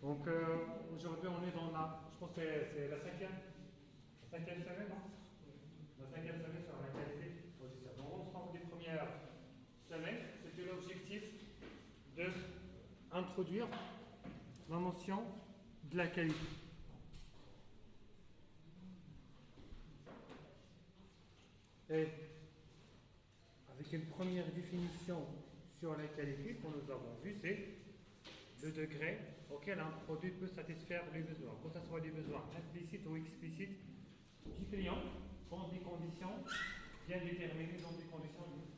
Donc aujourd'hui on est dans la, je pense que c'est la cinquième semaine, non? La cinquième semaine sur la qualité logicielle. Donc l'ensemble des premières semaines, c'était l'objectif de introduire la notion de la qualité. Et avec une première définition sur la qualité que nous avons vue, c'est le degré auquel un produit peut satisfaire les besoins, que ce soit des besoins implicites ou explicites du client, dans des conditions bien déterminées, dans des conditions spécifiques.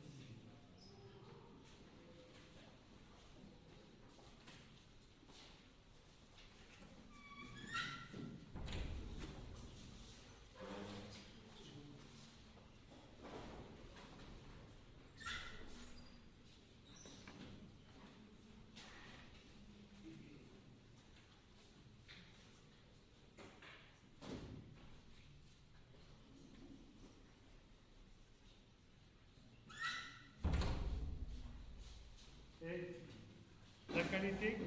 Et la qualité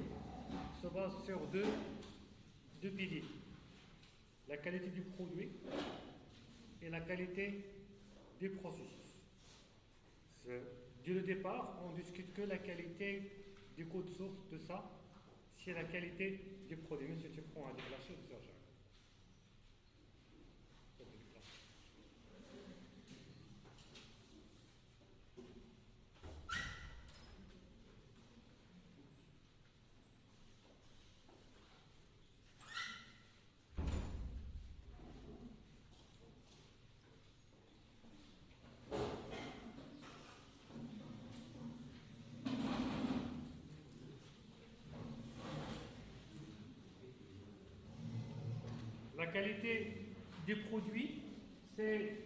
se base sur deux piliers. La qualité du produit et la qualité du processus. Dès le départ, on ne discute que la qualité du code source de ça, c'est la qualité du produit. Monsieur, tu prends un déclencheur de Serge. La qualité des produits, c'est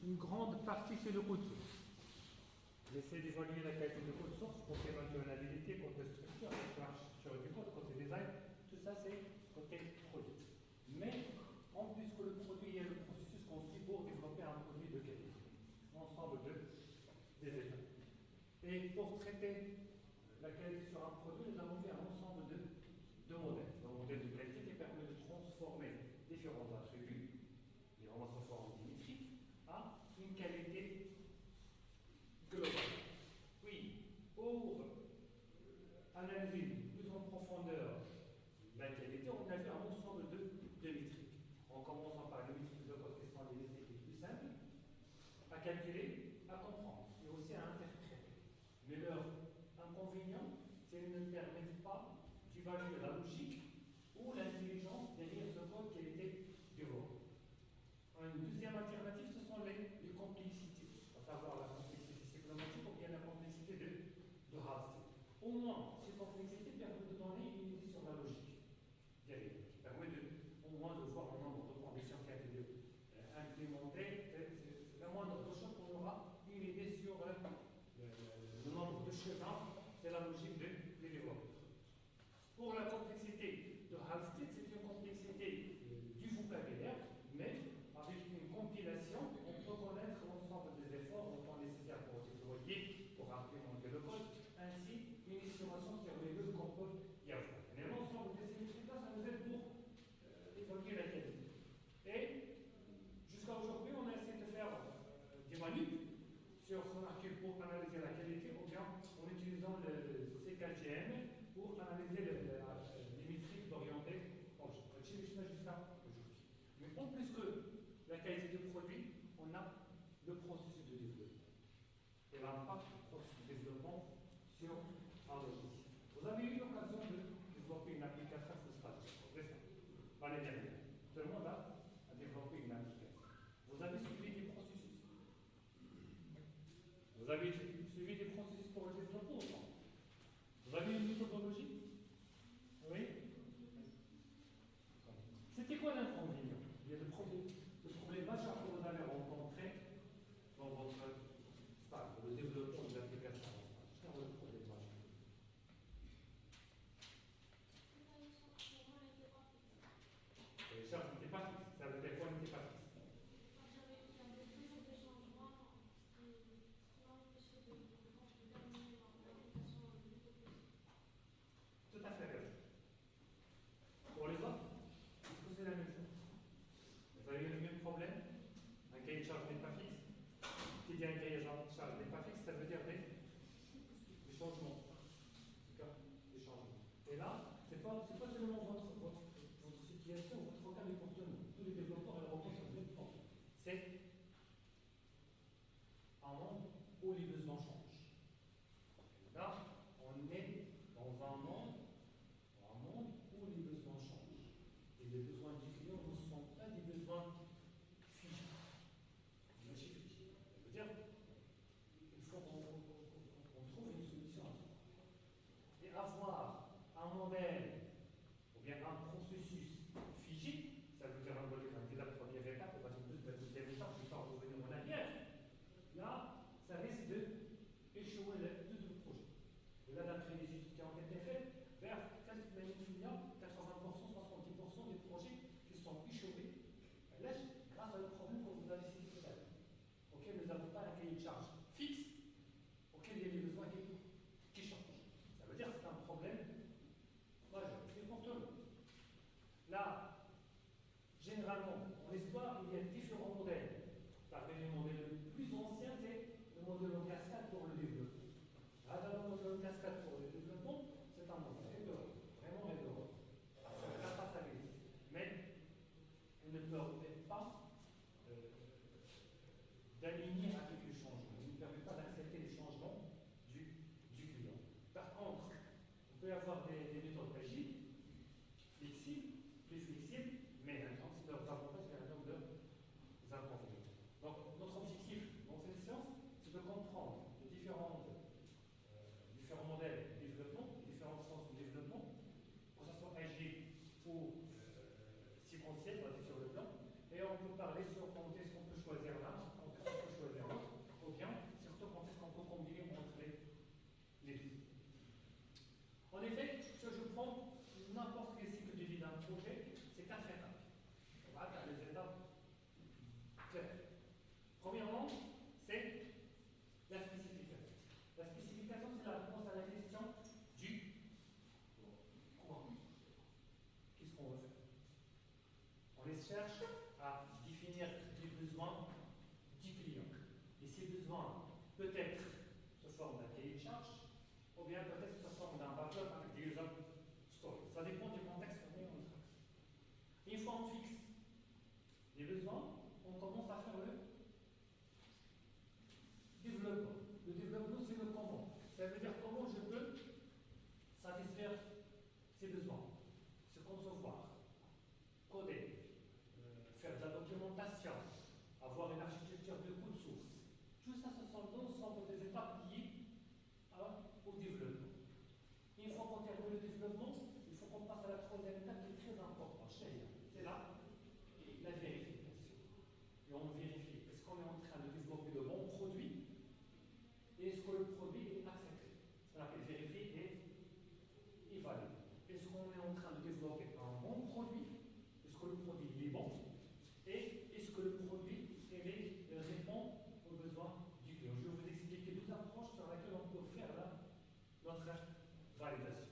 une grande partie, c'est le code source. J'essaie d'évaluer la qualité du code source, côté maintenabilité, côté structure, côté architecture du code, côté design, tout ça c'est côté produit. Mais en plus que le produit, il y a le processus qu'on suit pour développer un produit de qualité. L'ensemble des étapes. Et pour traiter la qualité sur un produit, nous avons fait un ensemble de modèles. Un modèle de qualité qui permet de transformer différents attributs, les relations formes dimétriques, à une qualité globale. Oui, pour analyser plus en profondeur la qualité, on a vu un ensemble de métriques. En commençant par les métriques de code, qui sont les métriques les plus simples, à calculer, à comprendre, et aussi à interpréter. Mais leur inconvénient, c'est qu'elles ne permettent pas d'évaluer la logique ou l'intelligence derrière ce code qui a été développé. Une deuxième alternative, ce sont les complexités, à savoir la complexité cyclomatique ou bien la complexité de Halstead. Au moins, ces complexités permettent de donner une idée sur la logique derrière, qui permet au moins de voir le nombre de conditions qui a été implémentées. C'est la moindre des choses qu'on aura une idée sur le nombre de chemins, c'est la logique de développement. Pour la complexité de Halstead, c'est une complexité du vocabulaire, mais avec une compilation, on peut connaître l'ensemble des efforts nécessaires pour déployer, pour implémenter le code, ainsi une estimation sur les lieux qu'on peut y avoir. Mais l'ensemble de ces métriques-là, ça nous aide pour évaluer la qualité. Et jusqu'à aujourd'hui, on a essayé de faire des manips sur son archive pour analyser la qualité, ou bien en utilisant le CKGM pour analyser les métriques d'orienté jusqu'à aujourd'hui. Mais en plus que la qualité du produit, on a le processus de développement et l'impact du processus de développement sur un logiciel. Vous avez eu l'occasion de développer une application full stack récemment, l'année dernière. Tout le monde a développé une application. Vous avez suivi des processus. Vous avez suivi des processus pour le développement ou non? Vous avez une méthodologie? Oui? C'était quoi l'inconvénient? Il y a le problème majeur que vous avez rencontré dans votre stage, le développement de l'application. C'est quoi le problème majeur? Les charges n'étaient pas fixes. Ça veut dire quoi n'était pas fixe? Tout à fait raison. Et là, c'est pas seulement votre situation, votre cas, mais pour tout le monde. Tous les développeurs et le rencontrent le même temps. C'est un monde où les besoins changent. Là, on est dans un monde où les besoins changent. Et les besoins du client ne sont pas des besoins figés. Ça veut dire, il faut qu'on trouve une solution à ça. Et avoir un modèle ou bien un processus figé, ça veut dire un modèle qui est la première étape, on va dire la deuxième étape, je ne vais pas revenir en arrière. Là, ça risque d'échouer tout le projet. Et là, d'après les études qui ont été faites, vers 80%, 70%, 70% des projets qui sont échoués, là, grâce à le problème que vous avez cité tout à l'heure, auquel nous n'avons pas un cahier de charge fixe, auquel il y a des besoins qui changent. Ça veut dire que c'est un problème majeur. Et pour tout le monde. Là, généralement, en histoire, il y a différents modèles. Parmi les modèles les plus anciens, c'est le modèle en cascade pour le développement. Le modèle en cascade pour le développement, c'est un modèle rigoureux, vraiment rigoureux. La traçabilité. Mais il ne permet pas d'aligner avec les changements. Il ne permet pas d'accepter les changements du client. Par contre, on peut avoir des méthodes agiles, flexibles, plus flexibles, mais c'est leurs avantages et leurs inconvénients. Donc, notre objectif dans cette science, c'est de comprendre les différents modèles de développement, les différentes sens de développement, que ce soit agile ou séquentiel, basé sur le plan, et on peut parler sur quand est-ce qu'on peut choisir l'un, quand est-ce qu'on peut choisir l'autre, ou bien surtout quand est-ce qu'on peut combiner entre les deux. En effet, si je prends n'importe quel cycle de vie d'un projet, c'est 4 étapes. On va faire les étapes claires. Premièrement, c'est la spécification. La spécification, c'est la réponse à la question du quoi. Qu'est-ce qu'on veut faire? On les cherche à définir les besoins du client. Et ces besoins, peut-être sous forme d'un cahier de charge, ou bien peut-être sous forme d'un backup avec des user stories. Ça dépend du contexte qu'on est en train. Une fois on fixe les besoins, on commence à faire le développement. Le développement, c'est le comment. Ça veut dire comment je peux satisfaire ces besoins, se concevoir, coder, faire de la documentation, avoir une architecture de code source. Tout ça, ce sont l'ensemble des étapes liées au développement. Une fois qu'on termine le développement, il faut qu'on passe à la troisième étape qui est très importante. C'est là la vérification. Et on vérifie, est-ce qu'on est en train de développer de bons produits et est-ce que le produit est accepté? On appelle vérifier et évaluer. Est-ce qu'on est en train de développer un bon produit? Est-ce que le produit est bon? Et est-ce que le produit répond aux besoins du client? Je vais vous expliquer deux approches sur lesquelles on peut faire notre validation.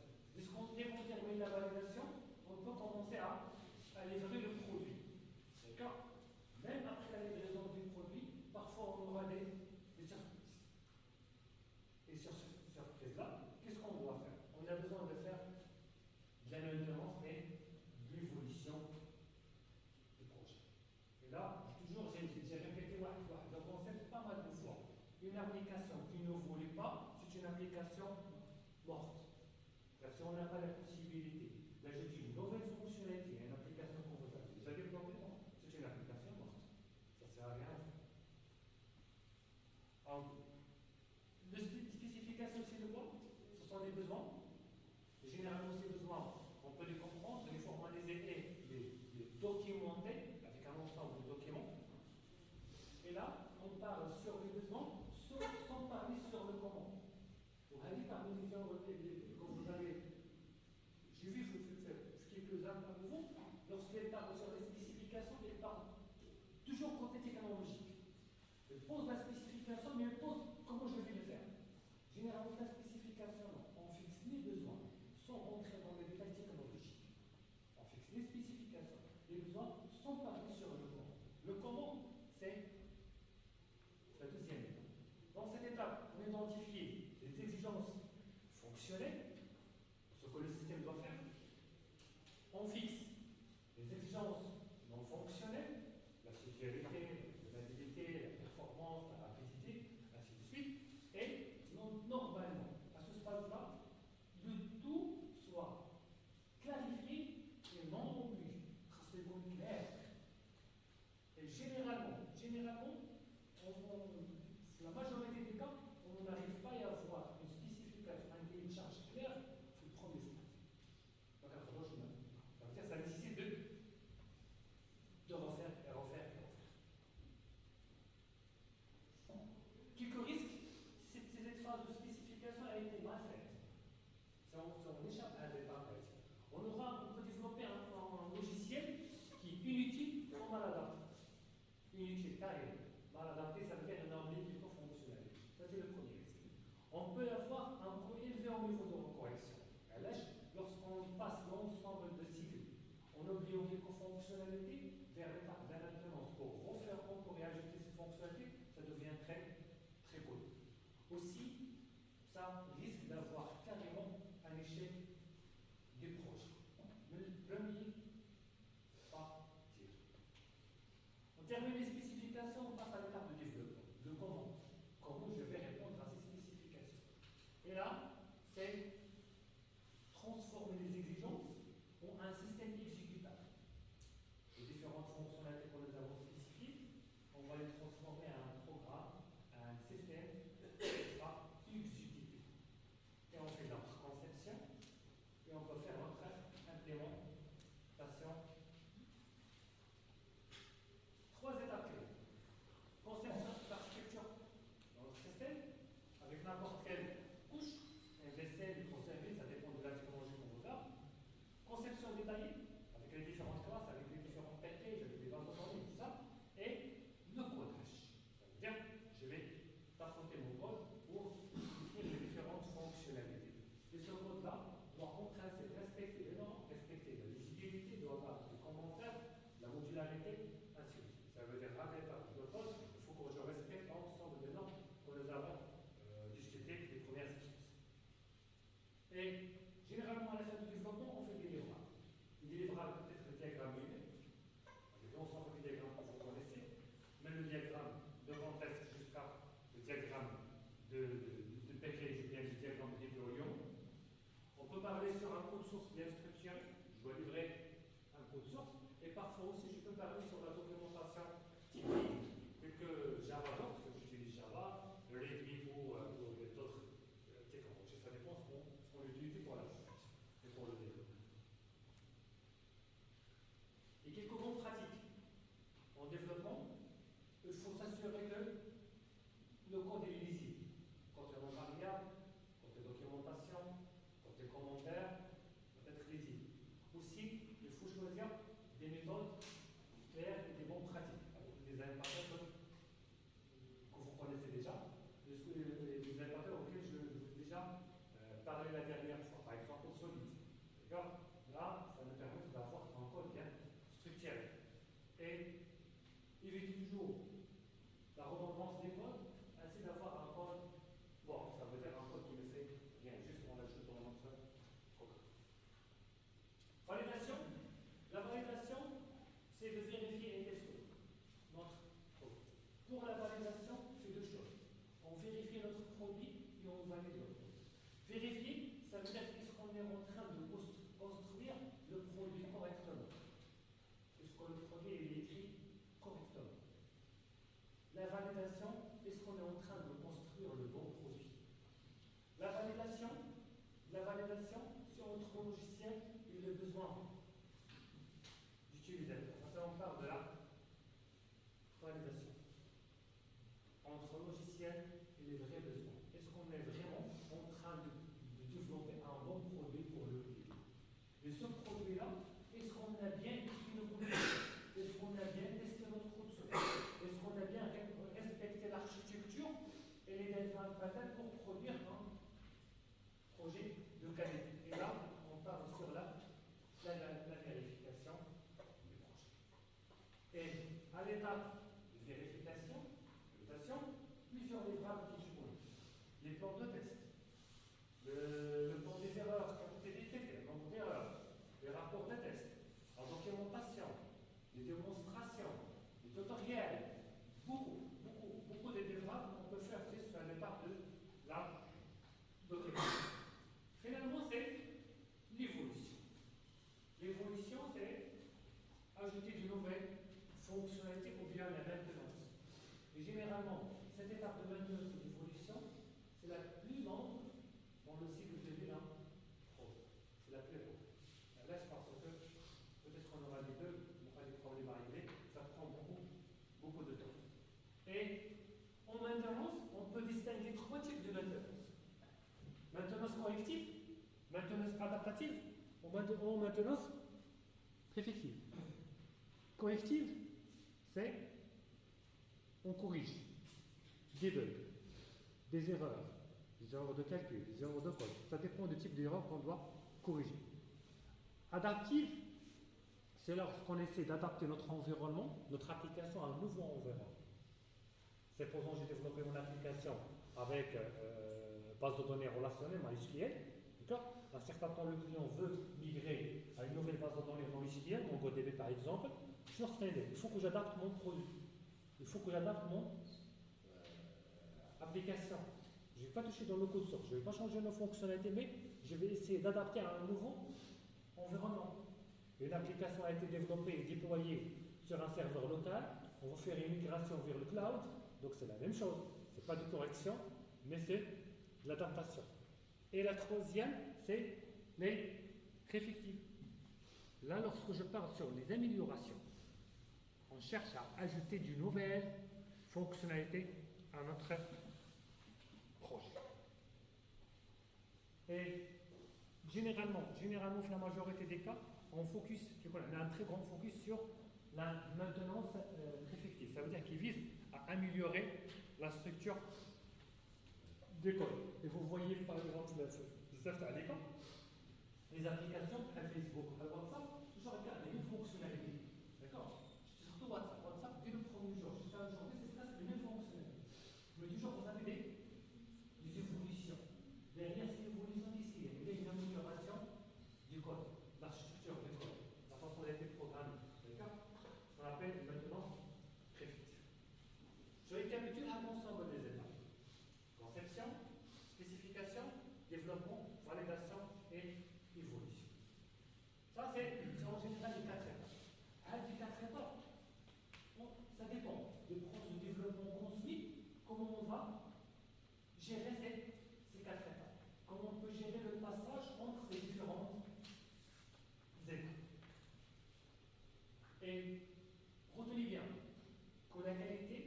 Dès qu'on termine la validation, on peut commencer à livrer le produit. D'accord? Même après la livraison du produit, parfois on aura des surprises. Et sur ces surprises-là, qu'est-ce qu'on doit faire? On a besoin de faire de la maintenance et de l'évolution du projet. Et là, j'ai répété le concept pas mal de fois. Une application qui ne voulait pas, c'est une application morte. Car si on n'a pas la possibilité d'ajouter une nouvelle fonctionnalité à une application qu'on vous a déjà développée, c'est une application morte. Ça ne sert à rien. La spécification, c'est le quoi? Ce sont des besoins. Et généralement, ces besoins, on peut les comprendre, les formaliser et les documenter avec un ensemble de documents. Et là, on parle sur les besoins sans parler sur le comment. Vous allez parmi les gens quand vous avez. J'ai vu quelques-uns parmi vous, lorsqu'elles parlent sur les spécifications, elles parlent toujours côté technologique. Elles posent la spécification, mais elles posent comment je vais le faire. Généralement, la spécification, on fixe les besoins sans rentrer dans les détails technologiques. On fixe les spécifications, les besoins sans parler sur le comment. Le comment, c'est la deuxième étape. Dans cette étape, on identifie les exigences fonctionnelles, ce que le système doit inutile, carrément. Mal adapté, ça veut dire une anomalie microfonctionnelle. Ça, c'est le premier risque. On peut avoir un coût élevé au niveau de la correction. Lorsqu'on passe l'ensemble de cycles, on oublie une microfonctionnalité vers l'étape de la maintenance pour refaire encore et ajouter ces fonctionnalités, ça devient très, très coûteux. Aussi, ça risque d'avoir carrément un échec du projet. Le premier, pas tir. On termine les spécifications, on passe à l'étape de développement. De comment je vais répondre à ces spécifications. Et là, c'est transformer les exigences en un système exécutable. Les différentes fonctionnalités que nous avons spécifiées, on va les transformer en un programme, en un système qui sera exécuté. Et on fait notre conception et on peut faire notre implémentation. 3 étapes clés. Conception d'architecture dans notre système, avec n'importe quelle couche, un vaisselle, microservice, ça dépend de la technologie qu'on veut faire. Conception détaillée, avec les différentes classes, avec les différents packages, avec les bases de données, tout ça. Et le codage. Ça veut dire, je vais tapoter mon code pour définir les différentes fonctionnalités. Et ce code-là doit en principe respecter les normes, respecter la lisibilité, doit avoir des commentaires, la modularité, ainsi de suite. Ça veut dire, à l'étape de code, il faut que je respecte l'ensemble des normes que nous avons discutées les premières séquences. Et généralement, à la fin du développement, on fait des livrables. Les livrables peut être le diagramme lui-même, avec l'ensemble des diagrammes que vous connaissez, même le diagramme de contexte jusqu'à le diagramme de package, ou bien le diagramme de déploiement. On peut parler sur un code source bien structuré, je dois livrer un code source, et parfois aussi je peux parler sur la documentation typique, telle que Java Docs, j'utilise Java, Redmi ou d'autres technologies. Ça dépend de ce qu'on utilise pour la conception et pour le développement. Et quelques bonnes pratiques. En développement, il faut s'assurer que le code est lisible. Côté non variable, côté documentation, côté commentaire, peut être lisible. Aussi, il faut choisir des méthodes claires et des bonnes pratiques, avec des indicateurs que vous connaissez déjà, les indicateurs auxquels je vous ai déjà parlé la dernière fois, par exemple Solid. D'accord? Là, ça nous permet d'avoir un code bien structuré. Et évitez toujours la redondance des codes, ainsi d'avoir un code, bon, ça veut dire un code qui ne fait rien, juste on l'ajoute dans notre programme. Validation. La validation, c'est de vérifier et tester notre code. Pour la validation, c'est 2 choses. On vérifie notre produit et on valide le produit. Vérifier, ça veut dire est-ce qu'on est en train de construire le produit correctement. Est-ce que le produit est écrit correctement. La validation, est-ce qu'on est en train de construire le bon produit. La validation, c'est entre le logiciel et le besoin d'utilisateur. Ça, on parle de la validation. Entre le logiciel et les vrais besoins. Est-ce qu'on est vraiment en train de développer un bon produit pour le client. Et ce produit-là, est-ce qu'on a bien écrit le produit? Est-ce qu'on a bien testé notre code source? Est-ce qu'on a bien respecté l'architecture et les indicateurs pour produire un projet de qualité? Et là, on parle sur la vérification du projet. Et à l'étape de vérification, plusieurs livrables qui jouent. Les plans de test, le plan des erreurs qui ont été détectées, le nombre d'erreurs, les rapports de test, la documentation, les démonstrations, les tutoriels, beaucoup de livrables qu'on peut faire juste à l'étape de la documentation. Finalement, c'est l'évolution. L'évolution, c'est ajouter de nouvelles fonctionnalités ou bien la maintenance. Et généralement, cette étape de maintenance et d'évolution, c'est la plus longue dans le cycle de vie d'un projet. C'est la plus longue. Là, je pense que peut-être qu'on aura des bugs, on aura des problèmes à régler, ça prend beaucoup de temps. Et en maintenance, on peut distinguer 3 types de maintenance. Maintenance corrective, maintenance adaptative ou maintenance effective. Corrective, c'est on corrige des bugs, des erreurs de calcul, des erreurs de code. Ça dépend du type d'erreur qu'on doit corriger. Adaptive, c'est lorsqu'on essaie d'adapter notre environnement, notre application à un nouveau environnement. Supposons que j'ai développé mon application avec base de données relationnelle, MySQL. D'accord. À un certain temps, le client veut migrer à une nouvelle base de données NoSQL, MongoDB par exemple. Il faut que j'adapte mon produit. Il faut que j'adapte mon application. Je ne vais pas toucher dans le code source, je ne vais pas changer nos fonctionnalités, mais je vais essayer d'adapter à un nouveau environnement. Une application a été développée et déployée sur un serveur local, on va faire une migration vers le cloud, donc c'est la même chose. Ce n'est pas de correction, mais c'est de l'adaptation. Et la troisième, c'est les réfectifs. Là, lorsque je parle sur les améliorations, on cherche à ajouter de nouvelles fonctionnalités à notre projet. Et généralement, la majorité des cas, on a un très grand focus sur la maintenance réfective. Ça veut dire qu'il vise à améliorer la structure des codes. Et vous voyez par exemple, à l'écran, les applications à Facebook, à WhatsApp, je regarde les mêmes fonctionnalités. D'accord? Surtout WhatsApp. WhatsApp, dès le premier jour jusqu'à aujourd'hui, c'est les mêmes fonctionnalités. Mais toujours, vous avez des évolutions. Derrière ces évolutions, qu'est-ce qu'il y a? Il y a une amélioration du code, l'architecture du code, la façon d'être programmée. D'accord? Ce qu'on appelle une maintenance préfictive. Je récapitule un ensemble des étapes. Conception, spécification, développement, validation et évolution. Ça, c'est en général les 4 étapes. Les 4 étapes, ça dépend du processus de développement qu'on suit, comment on va gérer ces 4 étapes. Comment on peut gérer le passage entre ces différentes étapes. Et retenez bien que la qualité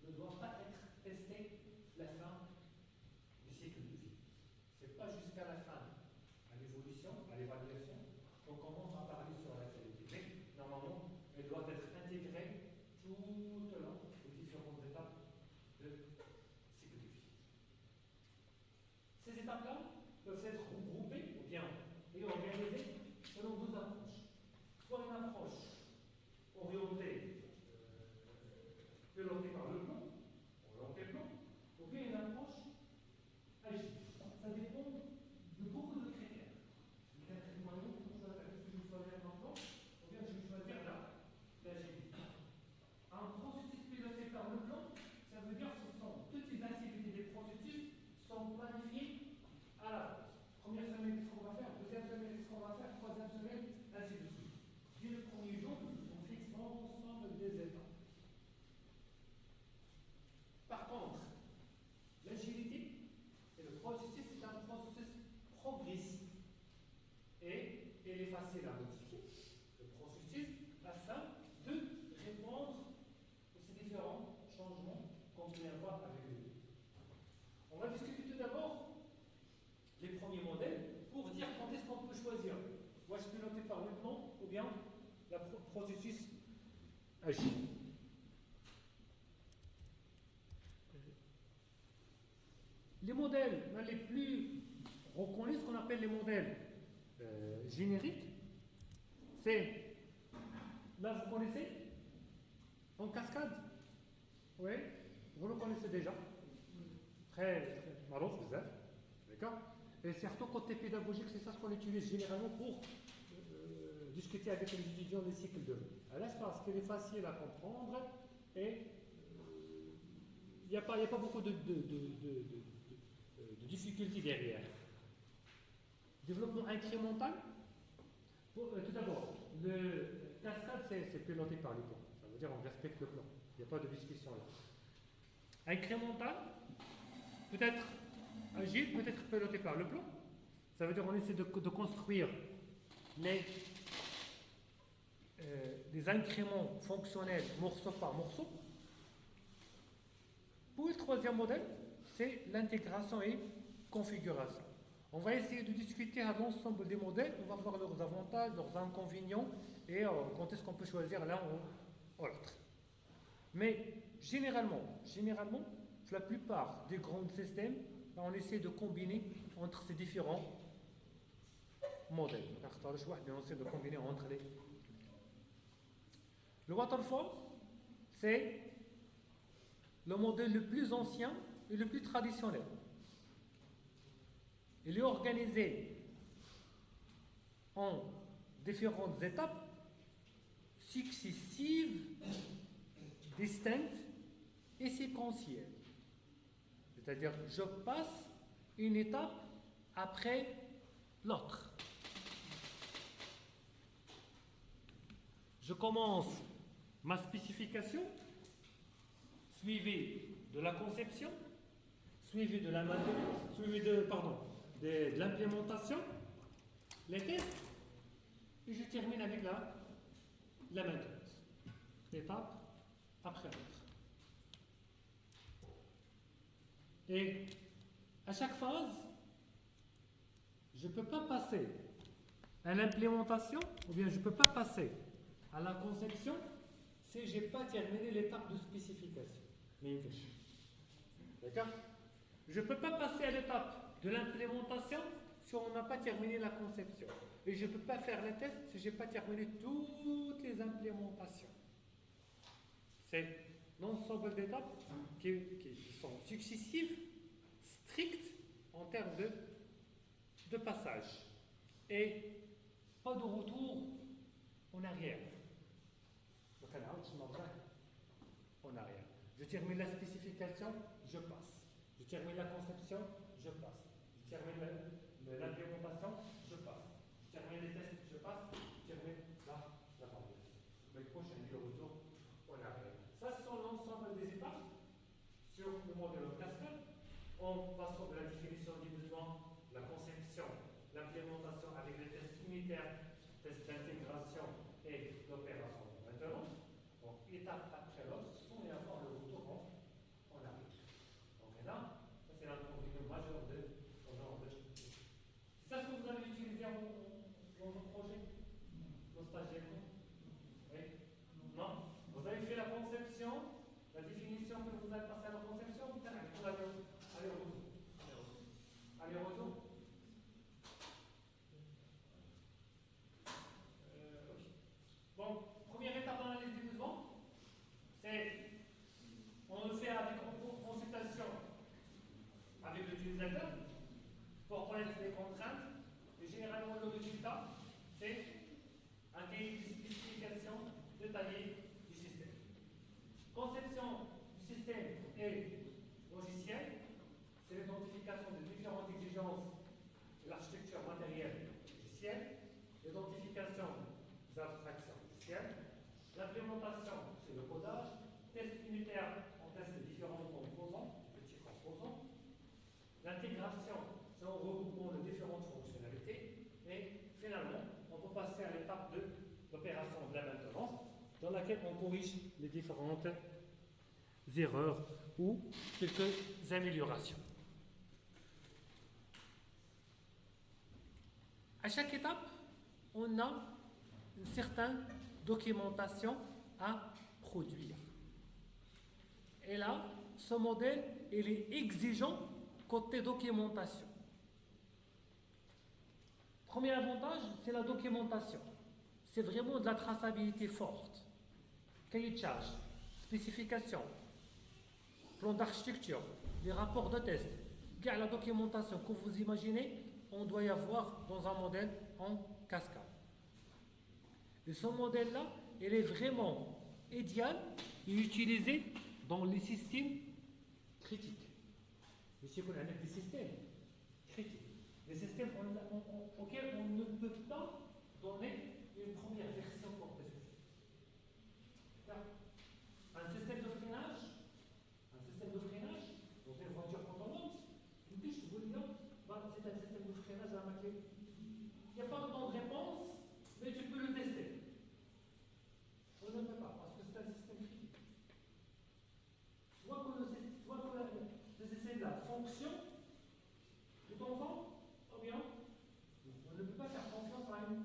ne doit pas être testée la fin du cycle de vie. Ce n'est pas jusqu'à la fin, à l'évolution, à l'évaluation, qu'on commence à parler sur la qualité. Mais normalement, elle doit être intégrée tout au long des différentes étapes de cycle de vie. Ces étapes-là peuvent être regroupées ou bien et organisées selon 2 approches. Soit une approche orientée, pilotée par le plan, orientée plan, ou bien une approche agile. Ça dépend de beaucoup de critères. Les 4 critères, est-ce que je vais choisir maintenant, ou bien je vais choisir l'agilité. Un processus piloté par le plan, ça veut dire que toutes les activités des processus sont planifiées à l'avance. Première semaine, qu'est-ce qu'on va faire? Deuxième semaine, qu'est-ce qu'on va faire? Troisième semaine, ainsi de suite. Dès le premier jour, on fixe l'ensemble des étapes. Par contre, l'agilité et le processus, c'est un processus progressif. Et il est facile à modifier, le processus, afin de répondre à ces différents changements qu'on peut avoir avec lui. On va discuter tout d'abord les premiers modèles pour dire quand est-ce qu'on peut choisir. Dois-je piloter par le plan ou bien le processus agile? Les modèles les plus reconnus, ce qu'on appelle les modèles génériques, c'est, là vous connaissez, en cascade. Oui, vous le connaissez déjà. Très marrant, d'accord. Et surtout côté pédagogique, c'est ça ce qu'on utilise généralement pour discuter avec les étudiants des cycles de vie. Alors, je pense qu'il est facile à comprendre et il n'y a pas beaucoup de difficultés derrière. Développement incrémental. Tout d'abord, le cascade, c'est piloté par le plan. Ça veut dire on respecte le plan. Il n'y a pas de discussion là. Incrémental, peut-être agile, peut-être piloté par le plan. Ça veut dire on essaie de construire des incréments fonctionnels morceau par morceau. Pour le troisième modèle, c'est l'intégration et configuration. On va essayer de discuter à l'ensemble des modèles, on va voir leurs avantages, leurs inconvénients et quand est-ce qu'on peut choisir l'un ou l'autre. Mais généralement, la plupart des grands systèmes, on essaie de combiner entre ces différents modèles. On essaie de combiner entre les. Le waterfall, c'est le modèle le plus ancien et le plus traditionnel. Il est organisé en différentes étapes successives, distinctes et séquentielles. C'est-à-dire, je passe une étape après l'autre. Je commence ma spécification, suivie de la conception, suivie de la maintenance, suivie de l'implémentation, les tests, et je termine avec la maintenance, étape après l'autre. Et à chaque phase, je ne peux pas passer à l'implémentation, ou bien je ne peux pas passer à la conception si je n'ai pas terminé l'étape de spécification. D'accord? Je ne peux pas passer à l'étape de l'implémentation si on n'a pas terminé la conception. Et je ne peux pas faire les tests si je n'ai pas terminé toutes les implémentations. C'est l'ensemble d'étapes qui sont successives, strictes en termes de passage. Et pas de retour en arrière. En arrière. Je termine la spécification, je passe. Je termine la conception, je passe. Je termine l'implémentation, je passe. Je termine les tests, je passe. Je termine la formulation. Le prochain, le retour en arrière. Ça, ce sont l'ensemble des étapes sur le modèle en cascade, en passant de la définition du besoin, la conception, l'implémentation avec les tests unitaires, tests d'intégration et l'opération de maintenance. Donc, étape après l'autre, sans y avoir le retour en arrière. Donc là, ça c'est l'inconvénient majeur de ce genre de. C'est ça ce que vous avez utilisé dans vos projets, vos stagiaires? Oui? Non? Vous avez fait la conception, la définition que vous avez passée à la conception, vous allez aller-retour. Aller-retour? Bon, première étape d'analyse des besoins, c'est on le fait avec consultation avec l'utilisateur pour connaître les contraintes. Et généralement, le résultat, c'est un cahier de spécification détaillé du système. Conception du système et logiciel, c'est l'identification des différentes exigences de l'architecture matérielle logicielle, l'identification des abstractions logicielles, l'implémentation, c'est le codage, test unitaire, on teste les différents composants, petits composants, l'intégration, c'est en regroupant les différentes fonctionnalités, et finalement, on peut passer à l'étape de l'opération de la maintenance, dans laquelle on corrige les différentes erreurs ou quelques améliorations. À chaque étape, on a une certaine documentation à produire. Et là, ce modèle, il est exigeant côté documentation. Premier avantage, c'est la documentation. C'est vraiment de la traçabilité forte. Cahier de charge, spécification, plan d'architecture, les rapports de test, la documentation que vous imaginez, on doit y avoir dans un modèle en cascade. Et ce modèle-là, il est vraiment idéal et utilisé dans les systèmes critiques. Monsieur qu'on a des systèmes critiques. Des systèmes auxquels on ne peut pas donner une première version pour tester. Un système de freinage, dans une voiture autonome, je vous le dis, c'est un système de freinage à la maquette. Il n'y a pas autant de réponse, mais tu peux le tester. On ne peut pas, parce que c'est un système critique. Soit que les essais-là fonctionnent de temps en temps, ou bien on ne peut pas faire confiance à une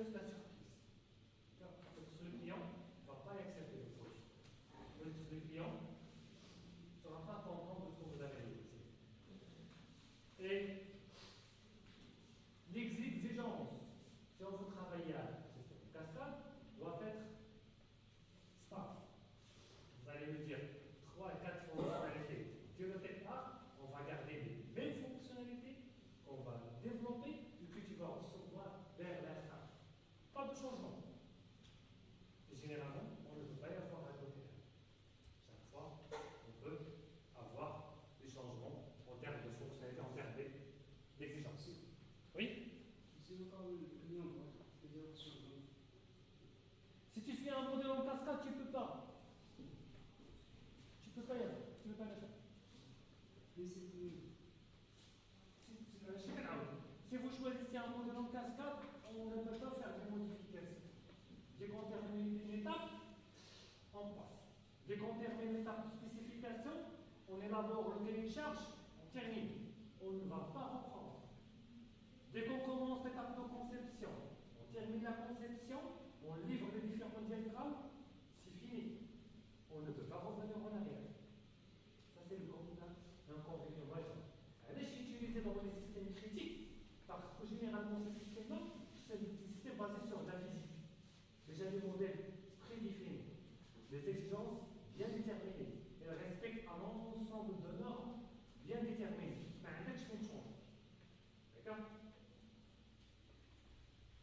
laisse la surprise. D'accord? Parce que le client ne va pas accepter le produit. Le client ne sera pas content de ce que vous avez réalisé. Et l'exigence, si on veut travailler à cette cascade, doit être stable. Vous allez me dire 3 à 4 fonctionnalités. Dès le départ, on va garder les mêmes fonctionnalités qu'on va développer et que tu vas recevoir vers la fin. Pas de changement. Et généralement, on ne peut pas y avoir à côté. Chaque fois, on peut avoir des changements en termes de fonctionnalité, en termes d'exigence. Oui? Si le cas où le client doit dire changement. Si tu fais un modèle en cascade, tu ne peux pas. Tu ne peux pas y aller. Tu ne peux pas le faire. Mais c'est plus. Si vous choisissez un modèle en cascade, on ne peut pas faire de modifications. Dès qu'on termine une étape, on passe. Dès qu'on termine l'étape de spécification, on élabore le cahier de charge, on termine. On ne va pas reprendre. Dès qu'on commence l'étape de conception, on termine la conception, on livre les différents diagrammes, c'est fini. On ne peut pas revenir en arrière. Ça, c'est le inconvénient majeur. Elle est utilisée dans les systèmes critiques parce que généralement, ces systèmes-là, c'est des systèmes basés sur la physique. Déjà des modèles prédéfinis, des exigences bien déterminées. Elles respectent un ensemble de normes bien déterminées. Mais un texte change. D'accord?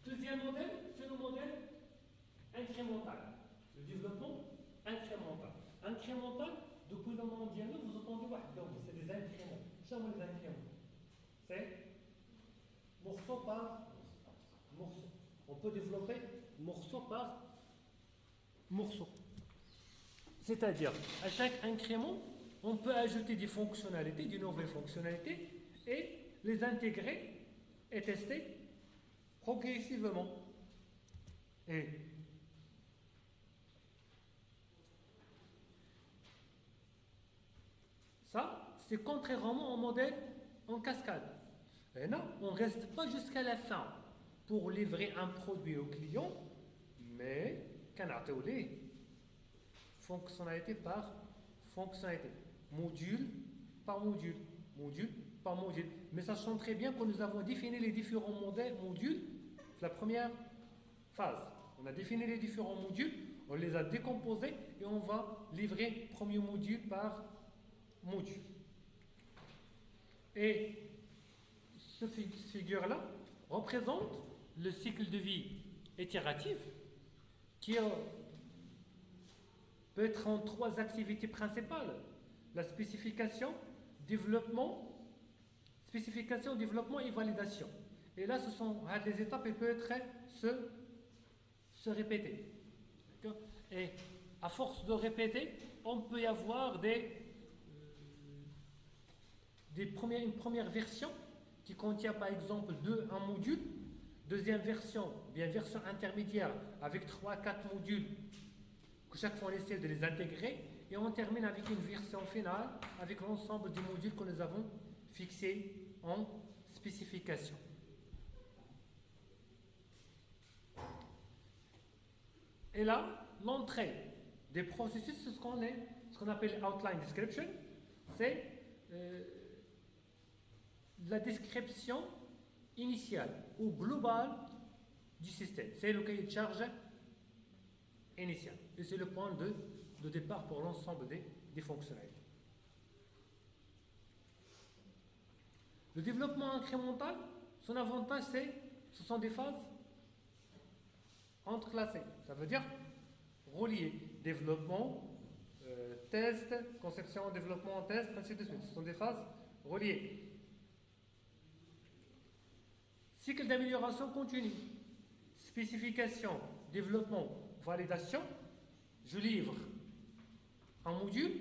Deuxième modèle, c'est le modèle incrémental. Le développement incrémental. Incrémental, depuis le mondial, vous entendez, c'est des incréments. Jamais les incréments. C'est morceau par morceau. On peut développer morceau par morceau. C'est-à-dire, à chaque incrément, on peut ajouter des fonctionnalités, des nouvelles fonctionnalités, et les intégrer et tester progressivement. Et ça, c'est contrairement au modèle en cascade. Et là, on ne reste pas jusqu'à la fin pour livrer un produit au client, mais canartolé, fonctionnalité par fonctionnalité, module par module, module par module. Mais sachant très bien que nous avons défini les différents modules, c'est la première phase. On a défini les différents modules, on les a décomposés et on va livrer premier module par module. Et cette figure-là représente le cycle de vie itératif qui peut être en 3 activités principales. La spécification, développement et validation. Et là, ce sont les étapes, elles peuvent se répéter. D'accord? Et à force de répéter, on peut y avoir une première version qui contient par exemple un module, deuxième version, bien version intermédiaire avec 3-4 modules que chaque fois on essaie de les intégrer et on termine avec une version finale avec l'ensemble des modules que nous avons fixés en spécification. Et là, l'entrée des processus, c'est ce qu'on appelle outline description, c'est la description initiale ou globale du système. C'est le cahier de charge initial. Et c'est le point de départ pour l'ensemble des fonctionnalités. Le développement incrémental, son avantage, ce sont des phases entrelacées. Ça veut dire reliées. Développement, test, conception, développement, test, ainsi de suite. Ce sont des phases reliées. Cycle d'amélioration continue. Spécification, développement, validation. Je livre un module,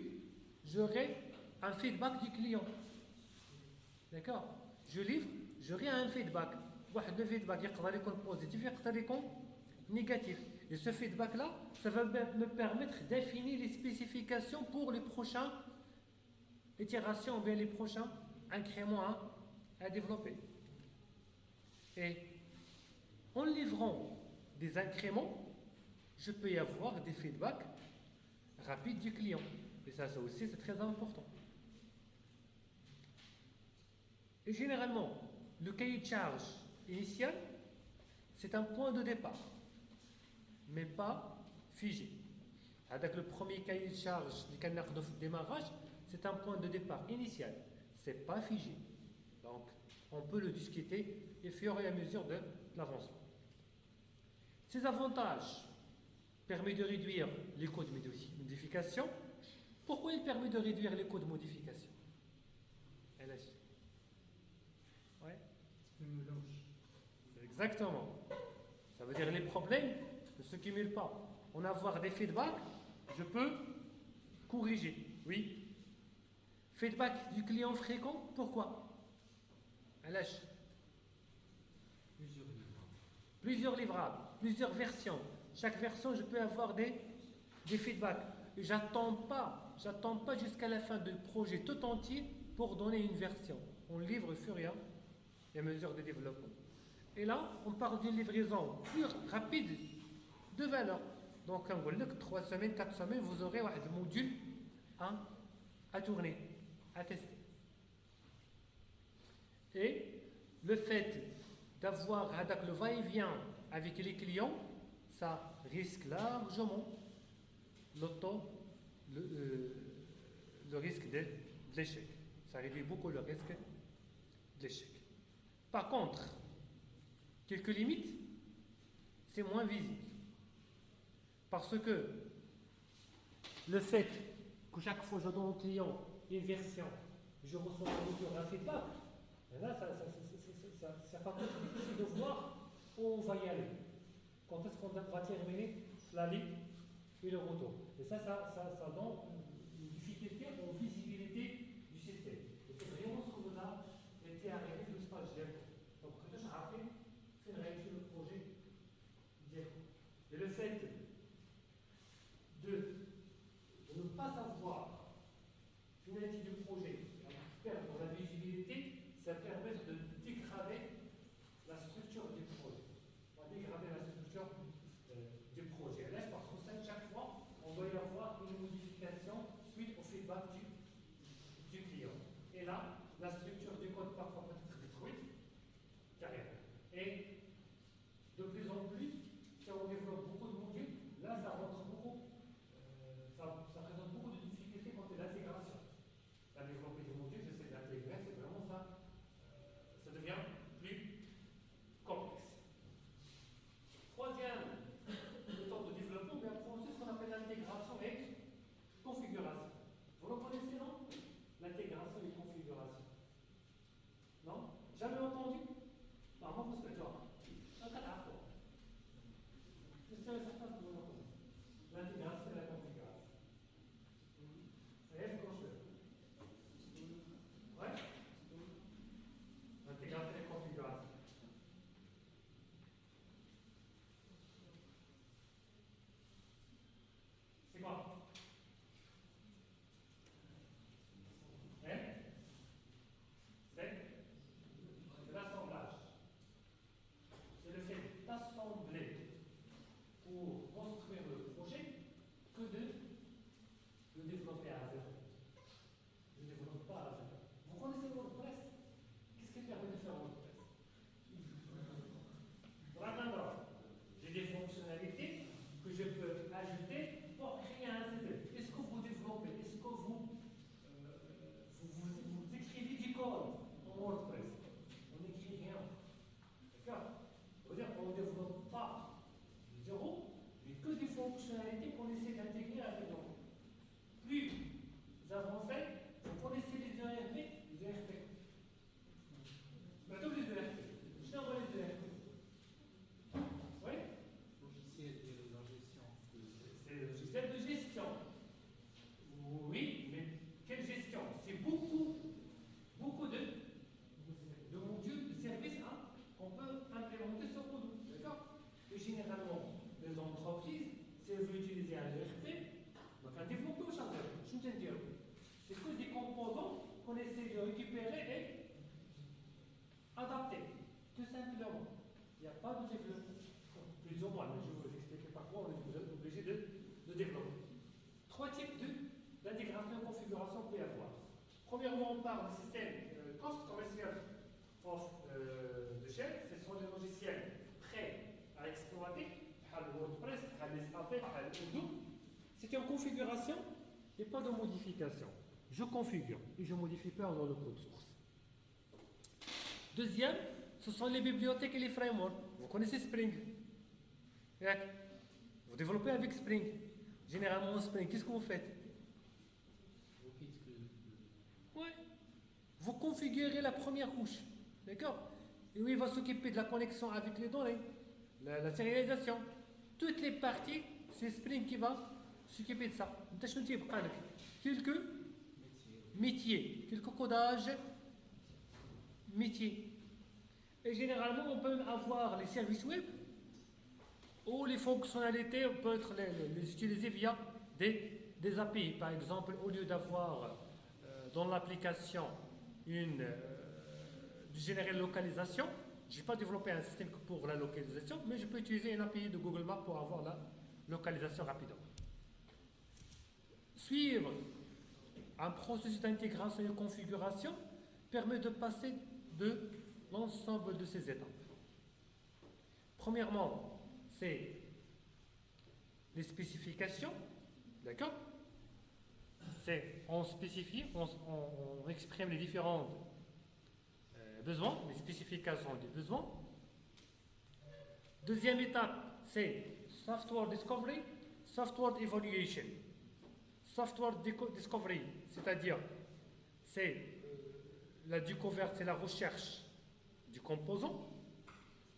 j'aurai un feedback du client. D'accord? Je livre, j'aurai un feedback. Le feedback, il peut être positif, il peut être négatif. Et ce feedback-là, ça va me permettre d'affiner les spécifications pour les prochaines itérations ou bien les prochains incréments à développer. Et en livrant des incréments, je peux y avoir des feedbacks rapides du client. Et ça aussi, c'est très important. Et généralement, le cahier de charge initial, c'est un point de départ, mais pas figé. Avec le premier cahier de charge du canard de démarrage, c'est un point de départ initial, c'est pas figé. Donc, on peut le discuter au fur et à mesure de l'avancement. Ces avantages permettent de réduire les coûts de modification. Pourquoi il permet de réduire les coûts de modification? Ouais. Exactement. Ça veut dire que les problèmes ne se cumulent pas. On a avoir des feedbacks, je peux corriger. Oui. Feedback du client fréquent, pourquoi? Plusieurs livrables, plusieurs versions. Chaque version, je peux avoir des feedbacks. J'attends pas jusqu'à la fin du projet tout entier pour donner une version. On livre au fur et à mesure de développement. Et là, on parle d'une livraison plus rapide de valeur. Donc, on dit que 3 semaines, 4 semaines, vous aurez un module à tourner, à tester. Et le fait d'avoir le va-et-vient avec les clients, ça risque largement le risque de l'échec. Ça réduit beaucoup le risque de l'échec. Par contre, quelques limites, c'est moins visible. Parce que le fait que chaque fois que je donne au client une version, je reçois un feedback, là, ça pas difficile de voir où on va y aller. Quand est-ce qu'on va terminer la ligne et le retour. Et ça donne une difficulté en visibilité du système. Et c'est vraiment ce que vous avez été arrivé sur le stage d'IACO. Donc, quand je rappelle, c'est réaliser le projet d'IACO. Et le fait de ne pas savoir finalité du projet, perdre la visibilité, ça permet de dégrader la structure du projet. On va dégrader la structure du projet. Là, parce que chaque fois, on doit y avoir une modification suite au feedback du client. Et là, la structure du code parfois peut être détruite, carrément. Et de plus en plus, si on développe beaucoup de modules, là, ça rentre beaucoup, ça présente beaucoup de difficultés quant à l'intégration. La développer des modules, j'essaie d'intégrer, c'est vraiment ça. Ça devient plus complexe. Troisième méthode de développement, mais après aussi ce qu'on appelle l'intégration et configuration. Vous le connaissez, non? L'intégration et configuration. Non? Jamais entendu? Non, moi, parce que tu vois. Un cas d'affaire. C'est sûr et certain que vous le connaissez. L'intégration et la configuration. C'est quand je fais. Ouais? L'intégration et configuration. C'est quoi? C'est l'assemblage. C'est le fait d'assembler pour construire le projet que de le développer à zéro. Je ne développe pas à zéro. Vous connaissez WordPress? Qu'est-ce qui permet de faire WordPress? Voilà, j'ai des fonctionnalités que je peux ajouter pour créer un site. Est-ce que vous développez? Est-ce que vous écrivez du code en WordPress? On n'écrit rien. D'accord? C'est-à-dire qu'on ne développe pas de zéro, mais que des fonctionnalités qu'on essaie d'intégrer avec nous. Plus avancé, vous connaissez les ERP, les ERP. Plutôt les ERP. Je t'envoie les ERP. Oui? Logiciel de gestion. C'est le logiciel de gestion. Oui, mais quelle gestion? C'est beaucoup de modules, de services qu'on peut implémenter sur Odoo. D'accord? Et généralement, les entreprises, si elles veulent utiliser un ERP, donc un développeur chargé, je veux dire, c'est que des composants qu'on essaie de récupérer et adapter. Tout simplement. Il n'y a pas de développement. Plus ou moins, mais je vais vous expliquer parfois, vous êtes obligé de développer. 3 types d'intégration et configuration peut y avoir. Premièrement, on parle du système Cost Commercial de Shell. Ce sont les logiciels prêts à exploiter, le WordPress, le SAP, le Odoo. C'est une configuration et pas de modification. Je configure et je ne modifie pas dans le code source. Deuxième, ce sont les bibliothèques et les frameworks. Vous connaissez Spring. Vous développez avec Spring. Généralement, Spring, qu'est-ce que vous faites? Ouais. Vous configurez la première couche. D'accord? Et oui, il va s'occuper de la connexion avec les données, la sérialisation. Toutes les parties, c'est Spring qui va s'occuper de ça. Quelques métiers, quelques codages métiers. Et généralement, on peut avoir les services web ou les fonctionnalités, on peut les utiliser via des API. Par exemple, au lieu d'avoir dans l'application de générer localisation, je n'ai pas développé un système pour la localisation, mais je peux utiliser une API de Google Maps pour avoir la localisation rapidement. Suivre un processus d'intégration et de configuration permet de passer de l'ensemble de ces étapes. Premièrement, c'est les spécifications, d'accord? C'est on spécifie, on exprime les différents besoins, les spécifications des besoins. Deuxième étape, c'est software discovery, software evaluation. Software discovery, c'est-à-dire c'est la découverte, c'est la recherche du composant.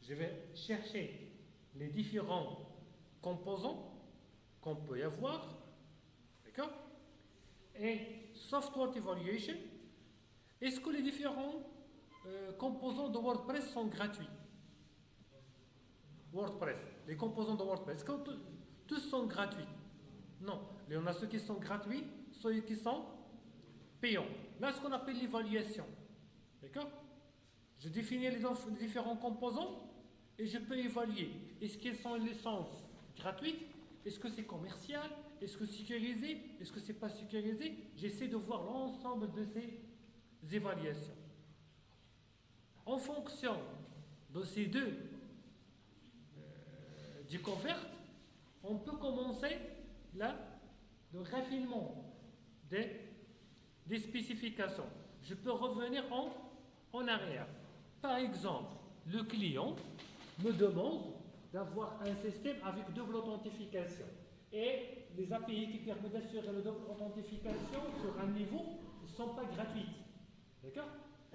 Je vais chercher les différents composants qu'on peut y avoir, d'accord? Et software evaluation, est-ce que les différents composants de WordPress sont gratuits? WordPress, les composants de WordPress, est-ce que tous sont gratuits? Non, il y en a ceux qui sont gratuits, ceux qui sont payants. Là, ce qu'on appelle l'évaluation, d'accord? Je définis les différents composants et je peux évaluer. Est-ce qu'ils sont une licence gratuite? Est-ce que c'est commercial? Est-ce que c'est sécurisé? Est-ce que c'est pas sécurisé? J'essaie de voir l'ensemble de ces évaluations. En fonction de ces deux découvertes, on peut commencer le raffinement des spécifications. Je peux revenir en arrière. Par exemple, le client me demande d'avoir un système avec double authentification. Et les API qui permettent d'assurer la double authentification sur un niveau ne sont pas gratuites. D'accord?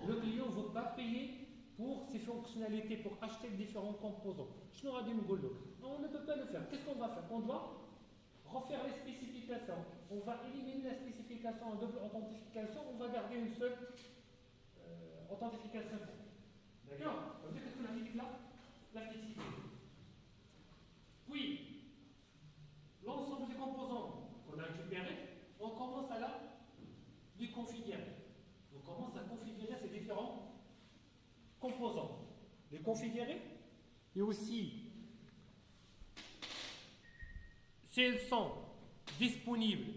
Le client ne veut pas payer pour ces fonctionnalités, pour acheter différents composants. On ne peut pas le faire. Qu'est-ce qu'on va faire? On doit refaire les spécifications. On va éliminer la spécification en double authentification. On va garder une seule authentification. D'accord? Ça veut dire qu'on a mis la flexibilité. Puis, l'ensemble des composants qu'on a récupérés, on commence à les configurer. On commence à configurer ces différents composants. Les configurer et aussi, si elles sont disponibles,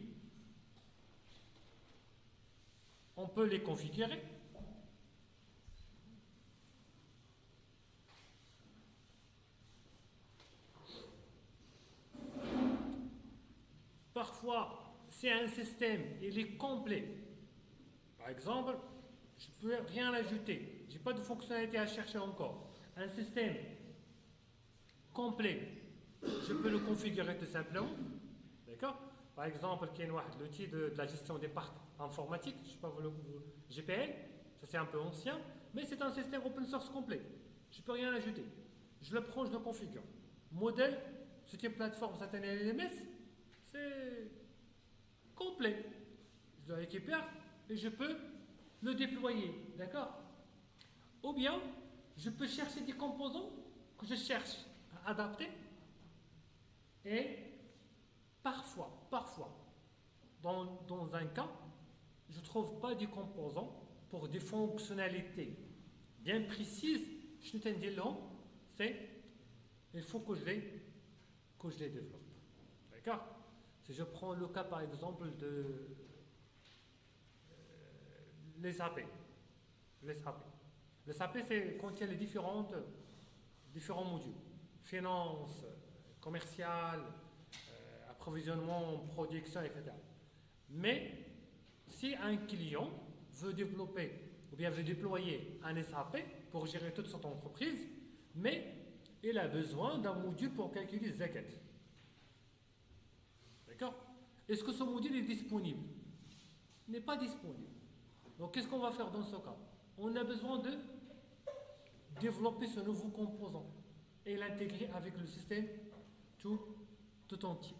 on peut les configurer. Parfois, c'est un système, il est complet. Par exemple, je ne peux rien ajouter. Je n'ai pas de fonctionnalité à chercher encore. Un système complet, je peux le configurer tout simplement. D'accord? Par exemple, l'outil de la gestion des parcs informatiques, je ne sais pas, le GPL, ça c'est un peu ancien, mais c'est un système open source complet. Je ne peux rien ajouter. Je le prends, je le configure. Modèle, c'est une plateforme, c'est un LMS, c'est complet. Je le récupère et je peux le déployer. D'accord? Ou bien, je peux chercher des composants que je cherche à adapter et parfois, dans un cas, je ne trouve pas des composants pour des fonctionnalités bien précises. Je ne t'en dis là, c'est il faut que je les que je les développe. D'accord? Si je prends le cas par exemple de les AP. Les AP. Les AP, c'est contient les différents modules. Finance, commercial, approvisionnement, production, etc. Mais si un client veut développer ou bien veut déployer un SAP pour gérer toute son entreprise, mais il a besoin d'un module pour calculer zakat. D'accord? Est-ce que ce module est disponible? Il n'est pas disponible. Donc qu'est-ce qu'on va faire dans ce cas? On a besoin de développer ce nouveau composant et l'intégrer avec le système tout entier.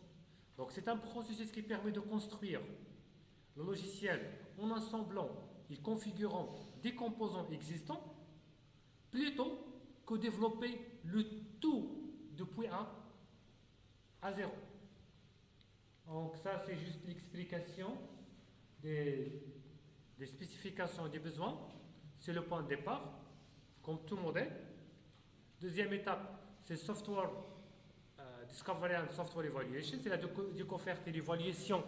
Donc c'est un processus qui permet de construire le logiciel en assemblant et configurant des composants existants plutôt que développer le tout depuis A à 0. Donc ça c'est juste l'explication des spécifications et des besoins. C'est le point de départ, comme tout modèle. Deuxième étape, c'est Software Discovery and Software Evaluation. C'est la découverte et l'évaluation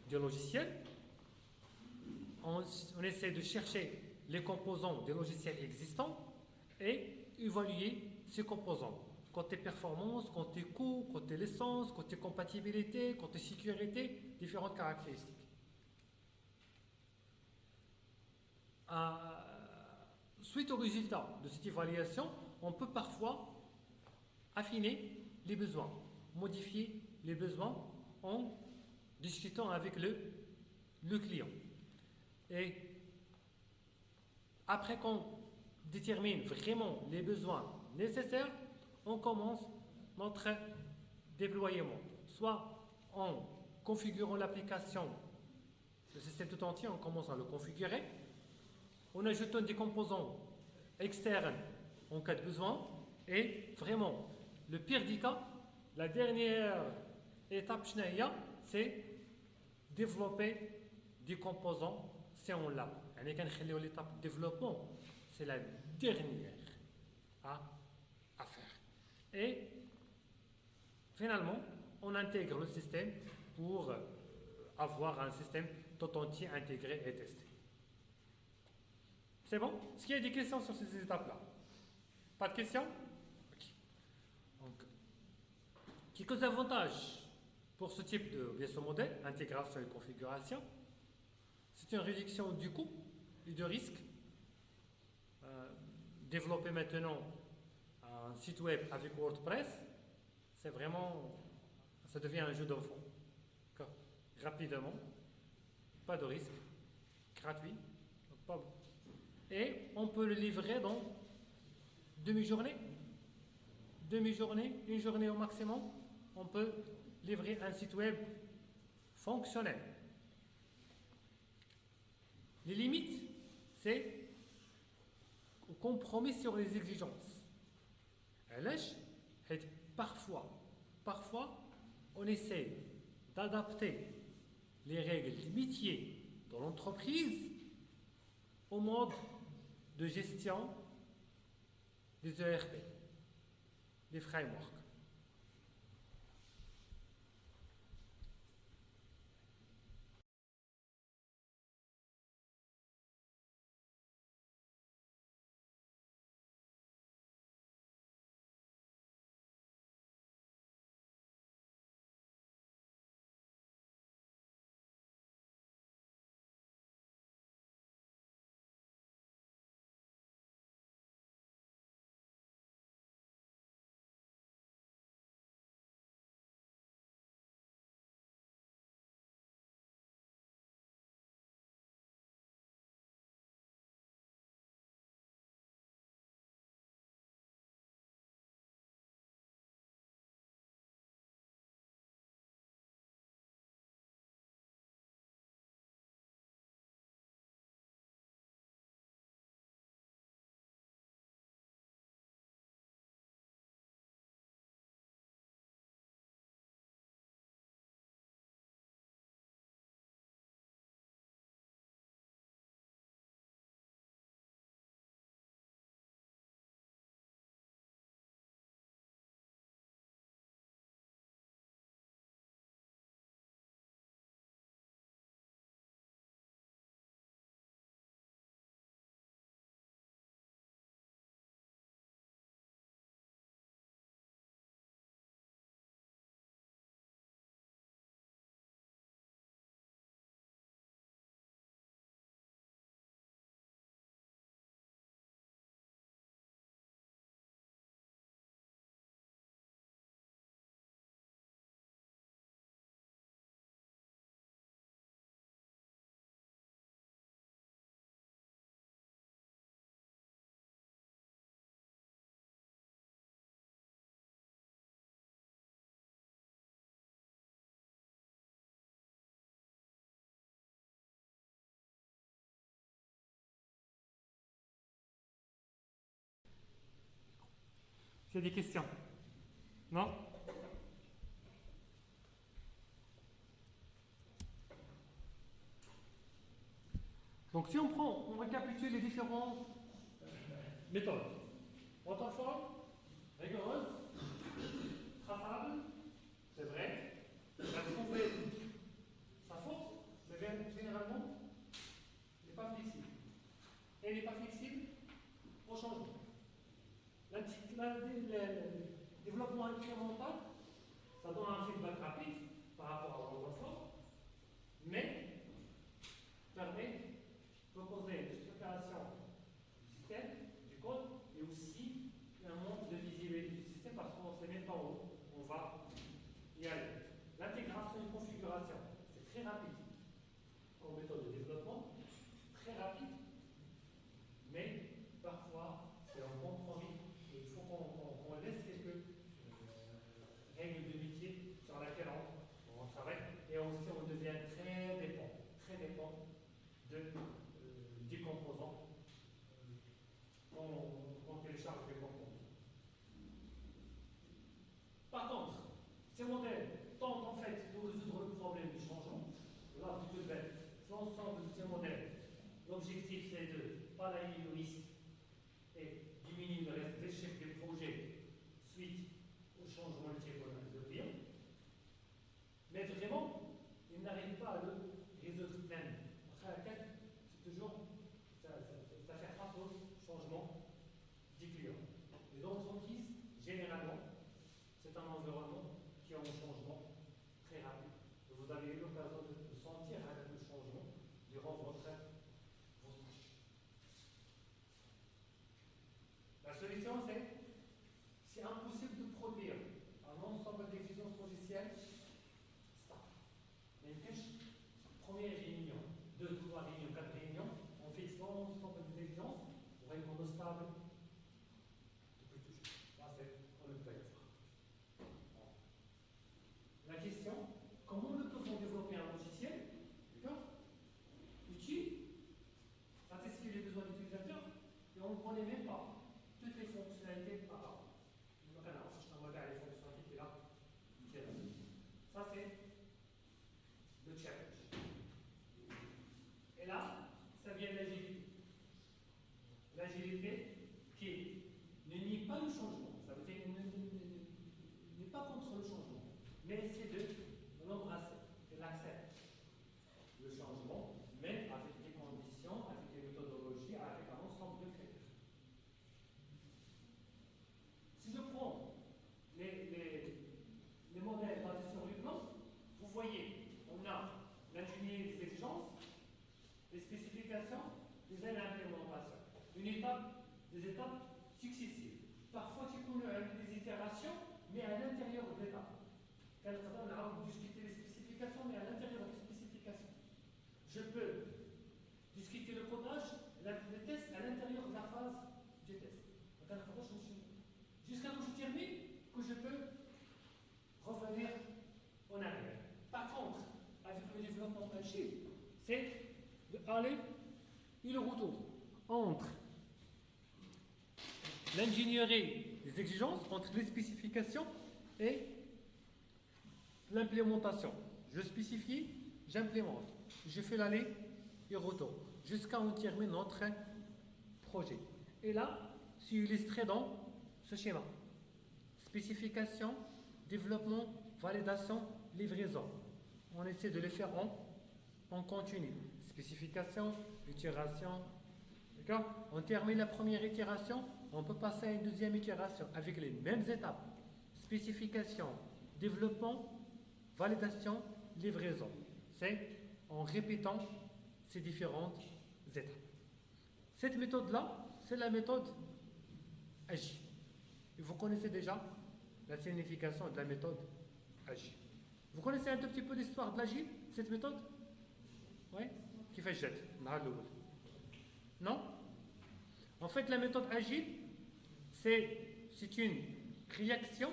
du logiciel. On essaie de chercher les composants des logiciels existants et évaluer ces composants. Côté performance, côté coût, côté licence, côté compatibilité, côté sécurité, différentes caractéristiques. Suite au résultat de cette évaluation, on peut parfois affiner les besoins, modifier les besoins en discutant avec le client. Et après qu'on détermine vraiment les besoins nécessaires, on commence notre déploiement. Soit en configurant l'application, le système tout entier, on commence à le configurer, en ajoutant des composants externes en cas de besoin, et vraiment, le pire des cas, la dernière étape, c'est développer des composants, c'est en lab. L'étape de développement, c'est la dernière à faire. Et finalement, on intègre le système pour avoir un système tout entier intégré et testé. C'est bon? Est-ce qu'il y a des questions sur ces étapes-là? Pas de questions? Okay. Donc, quelques avantages pour ce type de ce modèle, intégration et configuration. C'est une réduction du coût et du risque. Développer maintenant un site web avec WordPress, c'est vraiment, ça devient un jeu d'enfant. Rapidement, pas de risque, gratuit, pas bon. Et on peut le livrer dans demi-journée, une journée au maximum, on peut livrer un site web fonctionnel. Les limites, c'est au compromis sur les exigences. Parfois, on essaie d'adapter les règles du métier dans l'entreprise au mode de gestion des ERP, des frameworks. S'il y a des questions. Non? Donc si on récapitule les différentes méthodes. Waterfall, rigoureuse, traçable, c'est vrai. Elle va trouver sa force, mais généralement, elle n'est pas flexible. Elle n'est pas flexible au changement. Le développement incrémental, ça donne un feedback rapide par rapport à l'environnement, mais permet de proposer une structuration du système, du code, et aussi un manque de visibilité du système parce qu'on ne sait même pas où on va y aller. L'intégration et configuration, c'est très rapide comme méthode de développement, très rapide, mais parfois c'est un compromis et il faut qu'on laisse quelques règles de métier sur lesquelles on travaille et aussi on devient très dépend des composants qu'on télécharge des composants. Par contre, ces modèles tentent en fait de résoudre le problème du changement. Là, vous pouvez l'ensemble de ces modèles. L'objectif c'est de balayer le risque et diminuer le risque d'échec des projets suite au changement de type de client. Mais vraiment, ils n'arrivent pas à le résoudre même. Après laquelle, c'est toujours ça fait face au changement du client. Les entreprises, généralement, c'est un environnement qui a un changement très rapide. Vous avez eu l'occasion de sentir avec le changement durant votre tâche. La solution, c'est impossible de produire un ensemble d'exigences logicielles stables. Mais une première réunion, 2, 3 réunions, 4 réunions, on fixe l'ensemble des exigences pour être en stable depuis toujours. Là, on ne peut pas y faire. La question, comment nous pouvons développer un logiciel utile, satisfaire les besoins de l'utilisateur, et on ne connaît même pas toutes les fonctionnalités par rapport. Donc, on cherche un modèle les fonctionnalités là. Ça, c'est le challenge. Et là, ça vient de l'agilité. L'agilité qui ne nie pas le changement, ça veut dire n'est pas contre le changement, mais essaie de l'embrasser, de l'accepter. Le changement, mais avec des conditions, avec des méthodologies, avec un ensemble de critères. Si je prends les modèles basés sur le plan, vous voyez, on a l'ingénierie des exigences, les spécifications, les aides à l'implémentation. Des étapes successives. Parfois, tu peux des itérations, mais à l'intérieur de l'étape. Quelquefois, on a discuté des spécifications, mais à l'intérieur des spécifications. Je peux discuter le codage, le test à l'intérieur de la phase du test. Jusqu'à ce que je termine, que je peux revenir en arrière. Par contre, avec le développement agile, c'est aller et le retour entre l'ingénierie des exigences, entre les spécifications et l'implémentation. Je spécifie, j'implémente. Je fais l'aller et retour jusqu'à on termine notre projet. Et là, c'est illustré dans ce schéma. Spécification, développement, validation, livraison. On essaie de les faire en continu. Spécification, itération. D'accord? On termine la première itération, on peut passer à une deuxième itération avec les mêmes étapes. Spécification, développement, validation, livraison. C'est en répétant ces différentes étapes. Cette méthode-là, c'est la méthode agile. Et vous connaissez déjà la signification de la méthode agile. Vous connaissez un tout petit peu l'histoire de l'agile, cette méthode? Oui? Qui fait jet? Non? En fait, la méthode agile, c'est une réaction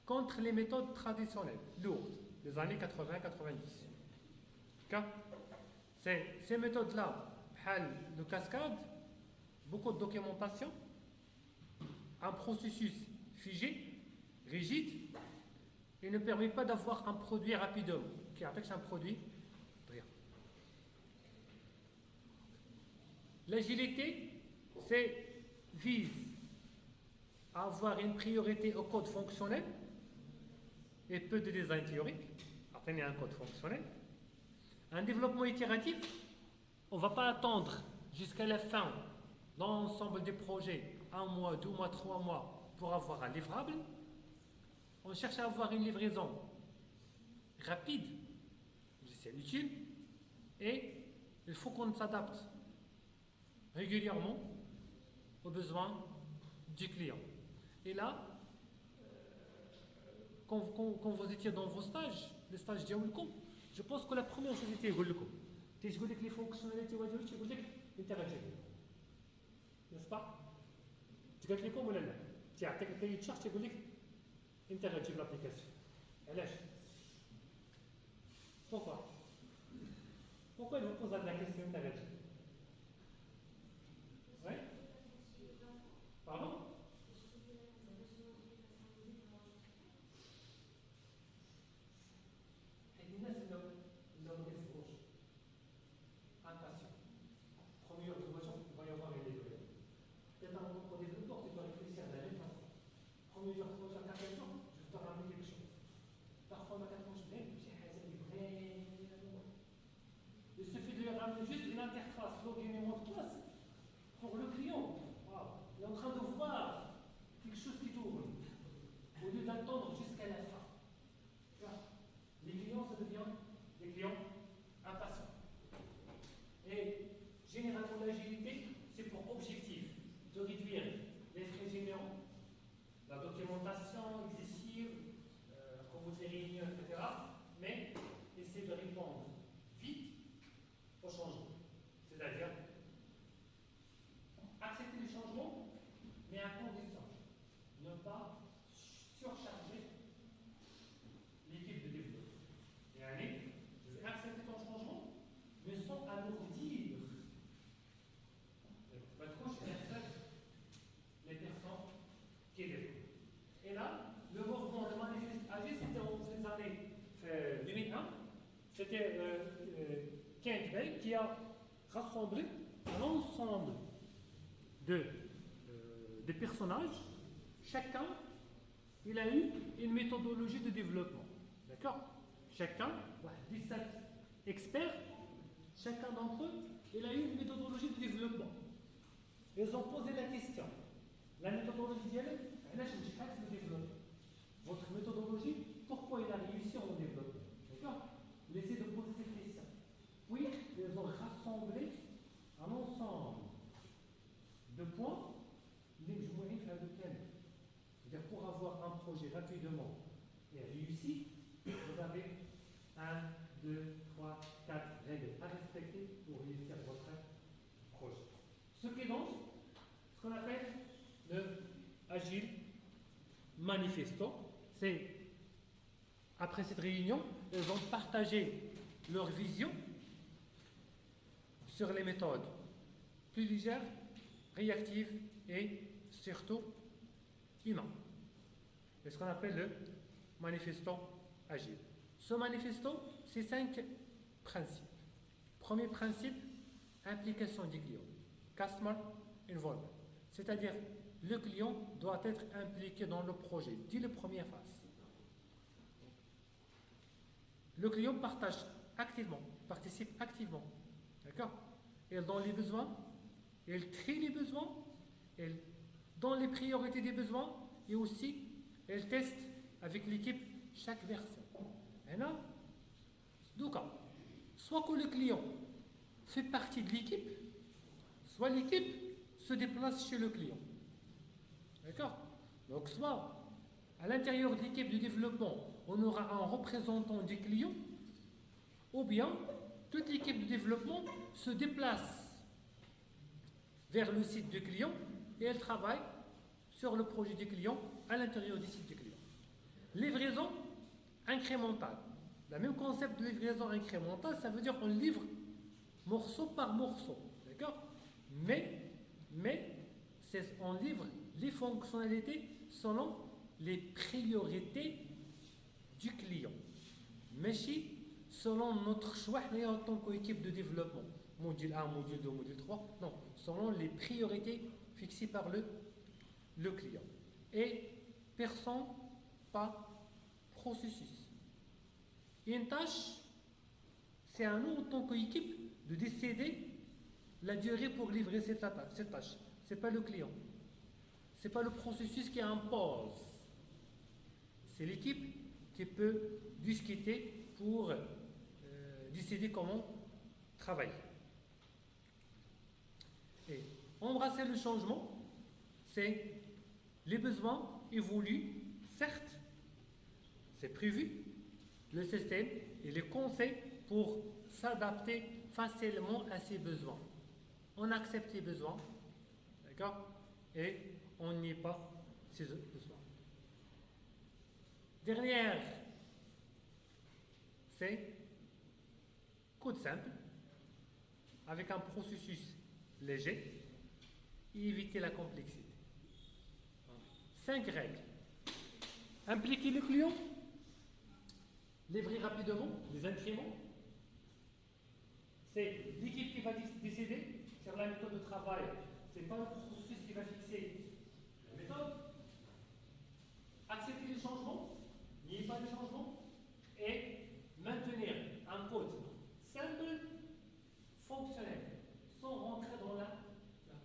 contre les méthodes traditionnelles, lourdes, des années 80-90. Ces méthodes-là, le cascade, beaucoup de documentation, un processus figé, rigide, et ne permet pas d'avoir un produit rapidement. Qui attaque un produit. Rien. L'agilité, vise à avoir une priorité au code fonctionnel et peu de design théorique. Atteindre un code fonctionnel. Un développement itératif, on ne va pas attendre jusqu'à la fin l'ensemble des projets, 1 mois, 2 mois, 3 mois, pour avoir un livrable. On cherche à avoir une livraison rapide, c'est utile, et il faut qu'on s'adapte régulièrement aux besoins du client. Et là, quand vous étiez dans vos stages, les stages ديالكم, je pense que la première chose était يقول لكم تيقول لك les fonctionnalités يقول لك interagir, n'est-ce pas؟ تقول لكم ولا لا؟ تيعطيك الكاي تشارج يقول لك interagir l'application. علاش؟ Pourquoi? Pourquoi il vous pose la question interagir? Oui? Pardon? Il suffit de lui ramener juste une interface, login et mot de passe pour le client. Wow. Il est en train de voir quelque chose qui tourne au lieu d'attendre jusqu'à la fin. Les clients, ça devient des clients impatients. Et généralement, l'agilité, c'est pour objectif de réduire les frais généraux, la documentation excessive, comme vous les réunions, etc. Mais essayer de répondre vite au changement. C'est-à-dire accepter les changements, mais à condition ne pas surcharger l'équipe de développement. Et allez, je vais accepter ton changement, mais sans alourdir. Pas trop, je accepte les personnes qui développent. Et là, le mouvement de manifeste agile, c'était en ces années 2001. C'était Kent Bay qui a rassemblé l'ensemble des personnages. Chacun, il a eu une méthodologie de développement. D'accord? Chacun, 17 experts, chacun d'entre eux, il a eu une méthodologie de développement. Ils ont posé la question. La méthodologie d'elle, le développement. Votre méthodologie, pourquoi il a réussi en développement? D'accord? Il essaie de poser cette question. Puis, ils ont rassemblé un ensemble de points, c'est-à-dire pour avoir un projet rapidement et réussi, vous avez 1, 2, 3, 4 règles à respecter pour réussir votre projet. Ce qui est donc ce qu'on appelle le Agile Manifesto. C'est après cette réunion, ils ont partagé leur vision sur les méthodes plus légères, réactives et surtout humaines. C'est ce qu'on appelle le manifesto agile. Ce manifesto, c'est 5 principes. Premier principe, implication du client. Customer involvement. C'est-à-dire, le client doit être impliqué dans le projet dès la première phase. Le client participe activement. D'accord? Il donne les besoins, il trie les besoins, il donne les priorités des besoins et aussi il teste avec l'équipe chaque version. Et là, donc, soit que le client fait partie de l'équipe, soit l'équipe se déplace chez le client. D'accord? Donc, soit à l'intérieur de l'équipe de développement, on aura un représentant du client, ou bien toute l'équipe de développement se déplace vers le site du client et elle travaille sur le projet du client à l'intérieur du site du client. Livraison incrémentale. Le même concept de livraison incrémentale, ça veut dire qu'on livre morceau par morceau. D'accord? Mais on livre les fonctionnalités selon les priorités du client. ماشي selon notre choix en tant qu'équipe de développement. Module 1, module 2, module 3. Non, selon les priorités fixées par le client. Et personne, pas processus. Une tâche, c'est à nous en tant qu'équipe de décider la durée pour livrer cette tâche. Ce n'est pas le client. Ce n'est pas le processus qui impose. C'est l'équipe qui peut discuter pour décider comment travailler. Et embrasser le changement, c'est les besoins évoluent, certes, c'est prévu, le système et les conseils pour s'adapter facilement à ces besoins. On accepte les besoins, d'accord, et on n'y est pas ces besoins. Dernière, c'est code simple, avec un processus léger et éviter la complexité. 5 règles. Impliquer le client, livrer rapidement les incréments. C'est l'équipe qui va décider sur la méthode de travail. Ce n'est pas le processus qui va fixer la méthode. Accepter les changements, nier pas les changements et maintenir un code simple, fonctionnel, sans rentrer dans la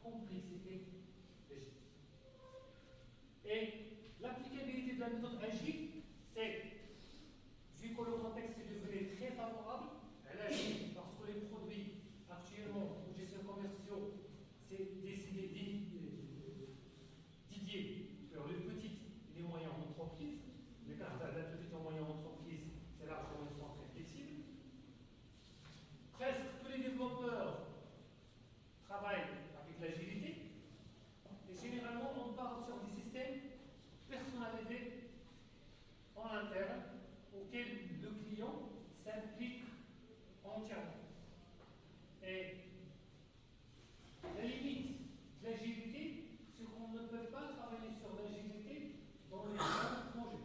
complexité des choses. Et l'applicabilité de la méthode agile, c'est, vu que le contexte est devenu très favorable, elle agit parce que les produits actuellement en gestion commerciaux, c'est décidé dédié sur les petites et les moyennes entreprises. Le cas de la petite et moyenne entreprise, c'est largement une centre flexible. Presque tous les développeurs travaillent avec l'agilité. Et généralement, on part sur des systèmes personnalisés en interne auxquels le client s'implique entièrement. Et la limite de l'agilité, c'est qu'on ne peut pas travailler sur l'agilité dans les grands projets.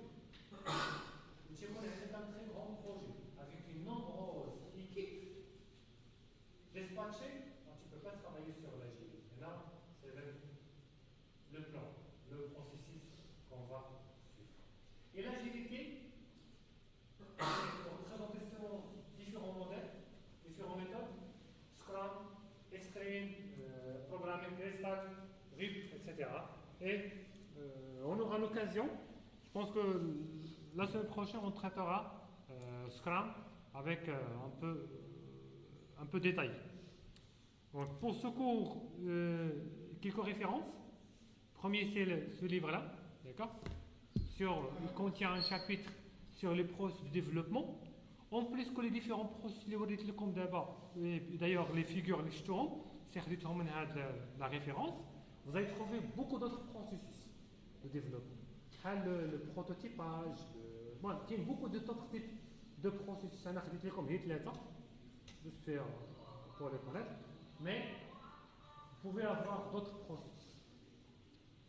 C'est un très grand projet avec une nombreuse équipe dispatchée, donc tu ne peux pas travailler sur l'agilité. Et là, c'est le plan, le processus qu'on va suivre. Et l'agilité, c'est représenté selon différents modèles, différentes méthodes, Scrum, Extreme, Programming, Stack, RIP, etc. Et on aura l'occasion, je pense que la semaine prochaine, on traitera Scrum avec un peu détaillé. Donc, pour ce cours, quelques références. Premier, c'est ce livre-là, d'accord. Il contient un chapitre sur les processus de développement. En plus que les différents processus, comme d'abord, d'ailleurs les figures, les jetons, c'est la référence. Vous allez trouver beaucoup d'autres processus de développement. Le prototypage, il y a beaucoup d'autres types de processus. Comme juste pour les connaître. Mais vous pouvez avoir d'autres processus.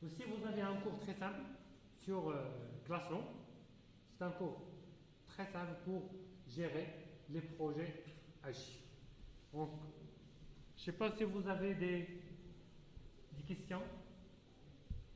Aussi, vous avez un cours très simple sur Classroom. C'est un cours très simple pour gérer les projets agiles. Donc, je ne sais pas si vous avez des questions.